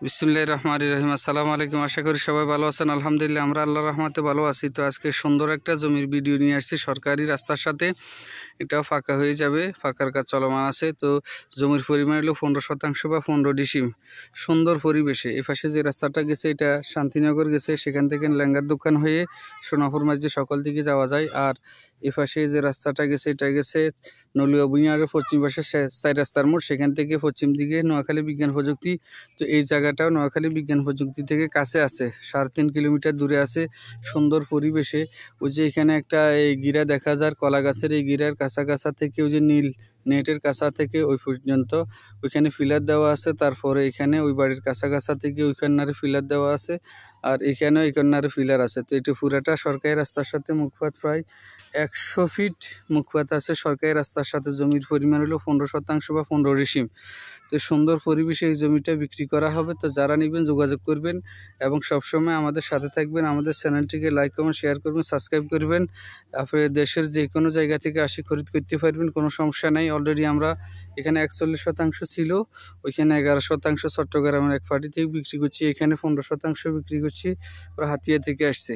বিসমিল্লাহির রহমানির রহিম। আসসালামু আলাইকুম। আশা করি সবাই ভালো আছেন। আলহামদুলিল্লাহ আমরা আল্লাহর রহমতে ভালো আছি। তো আজকে সুন্দর একটা জমির ভিডিও নিয়ে আসছি সরকারি রাস্তার সাথে। এটা ফাঁকা হয়ে যাবে, ফাঁকার কাজ চলমান আছে। তো জমির পরিমাণ হলো 15% বা 15 ডিসিম। সুন্দর পরিবেশে এ পাশে যে রাস্তাটা গেছে এটা শান্তিনগর গেছে, সেখান থেকে লেঙ্গার দোকান হয়ে সোনাপুর মসজিদ সকল দিকে যাওয়া যায়। আর এ পাশে যে রাস্তাটা গেছে এটা গেছে নলিয়া বুনিয়ারের পশ্চিম পাশে 4 রাস্তার মোড়, সেখান থেকে পশ্চিম দিকে নোয়াখালী বিজ্ঞান প্রযুক্তি। তো এই জায়গাটাও নোয়াখালী বিজ্ঞান প্রযুক্তি থেকে কাছে আছে, 3.5 কিলোমিটার দূরে আছে। সুন্দর পরিবেশে ওই যে এখানে একটা এই গিরা দেখা যায়, কলা গাছের এই গিরার কাছা থেকে ওই যে নীল নেটের কাছা থেকে ওই পর্যন্ত ওইখানে ফিলার দেওয়া আছে। তারপরে এখানে ওই বাড়ির কাছা থেকে ওই কর্নারে ফিলার দেওয়া আছে, আর এখানেও এই কর্নারে ফিলার আছে। তো এটা পুরাটা সরকারি রাস্তার সাথে মুখপাত, প্রায় 100 ফিট মুখপাত আছে সরকারি রাস্তার সাথে। জমির পরিমাণ হলো 15% বা 15 ডিসিম। তো সুন্দর পরিবেশে এই জমিটা বিক্রি করা হবে। তো যারা নেবেন যোগাযোগ করবেন এবং সবসময় আমাদের সাথে থাকবেন। আমাদের চ্যানেলটিকে লাইক কমেন্ট শেয়ার করবেন, সাবস্ক্রাইব করবেন। আপনি দেশের যে কোনো জায়গা থেকে আসি খরিদ করতে পারবেন, কোনো সমস্যা নেই। অলরেডি আমরা এখানে 41% ছিল, ওইখানে 11% চট্টগ্রামের এক পার্টি থেকে বিক্রি করছি, এখানে 15% বিক্রি করছি, ওরা হাতিয়া থেকে আসছে।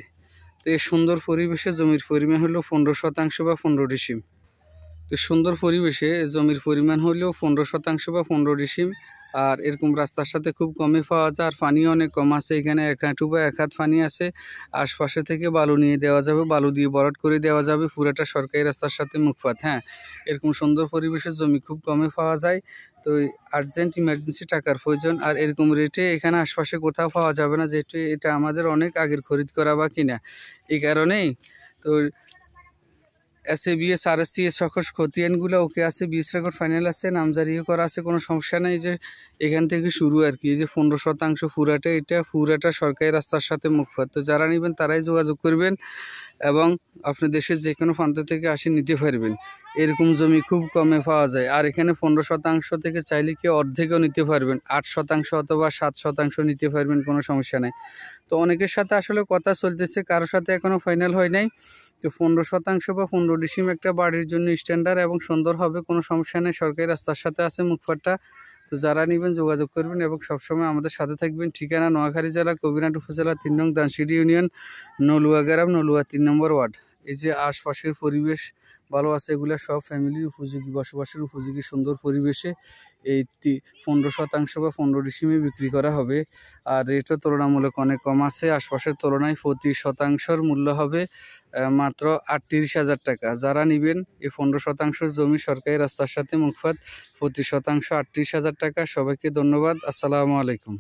তো এই সুন্দর পরিবেশে জমির পরিমাণ হলো 15% বা 15 ডিসিম। তো সুন্দর পরিবেশে জমির পরিমাণ হলেও 15% বা 15 ডিসিম। আর এরকম রাস্তার সাথে খুব কমে পাওয়া যায়, আর পানি অনেক কম আছে। এখানে 1 হাঁটু বা 1 হাত পানি আছে। আশপাশে থেকে বালু নিয়ে দেওয়া যাবে, বালু দিয়ে ভরাট করে দেওয়া যাবে। পুরোটা সরকারি রাস্তার সাথে মুখপাত। হ্যাঁ, এরকম সুন্দর পরিবেশের জমি খুব কমে পাওয়া যায়। তো আর্জেন্ট ইমার্জেন্সি টাকার প্রয়োজন, আর এরকম রেটে এখানে আশপাশে কোথাও পাওয়া যাবে না, যেহেতু এটা আমাদের অনেক আগের খরিদ করা বা কিনা। এই কারণেই তো SABS RSCS সকল খতিয়ানগুলো ওকে আছে, 20 রেকর্ড ফাইনাল আছে, নামজারিও করা আছে, কোনো সমস্যা নেই। যে এখান থেকে শুরু আর কি, এই যে 15% পুরাটা, এটা পুরাটা সরকারি রাস্তার সাথে মুখপাত। তো যারা নেবেন তারাই যোগাযোগ করবেন এবং আপনি দেশের যে কোনো প্রান্ত থেকে আসে নিতে পারবেন। এরকম জমি খুব কমে পাওয়া যায়। আর এখানে 15% থেকে চাইলে কি অর্ধেকও নিতে পারবেন, 8% অথবা 7% নিতে পারবেন, কোনো সমস্যা নেই। তো অনেকের সাথে আসলে কথা চলতেছে, কারোর সাথে এখনও ফাইনাল হয় নাই। তো 15% বা 15 ডিসিম একটা বাড়ির জন্য স্ট্যান্ডার্ড এবং সুন্দর হবে, কোনো সমস্যা নেই। সরকারি রাস্তার সাথে আছে মুখপাটটা। তো যারা নেবেন যোগাযোগ করবেন এবং সবসময় আমাদের সাথে থাকবেন। ঠিকানা নোয়াখালী জেলা কবিরহাট উপজেলা 3 নং দানসিটি ইউনিয়ন, নলুয়া গ্রাম, নলুয়া 3 নম্বর ওয়ার্ড। এই যে আশপাশের পরিবেশ ভালো আছে, এগুলো সব ফ্যামিলির উপযোগী, বসবাসের উপযোগী সুন্দর পরিবেশে এই 15% বা 15 ডিসিমে বিক্রি করা হবে। আর রেটও তুলনামূলক অনেক কম আছে, আশপাশের তুলনায় প্রতি শতাংশের মূল্য হবে মাত্র 38,000 টাকা। যারা নেবেন এই 15% জমি সরকারি রাস্তার সাথে মুখপাত, প্রতি শতাংশ 38,000 টাকা। সবাইকে ধন্যবাদ। আসসালামু আলাইকুম।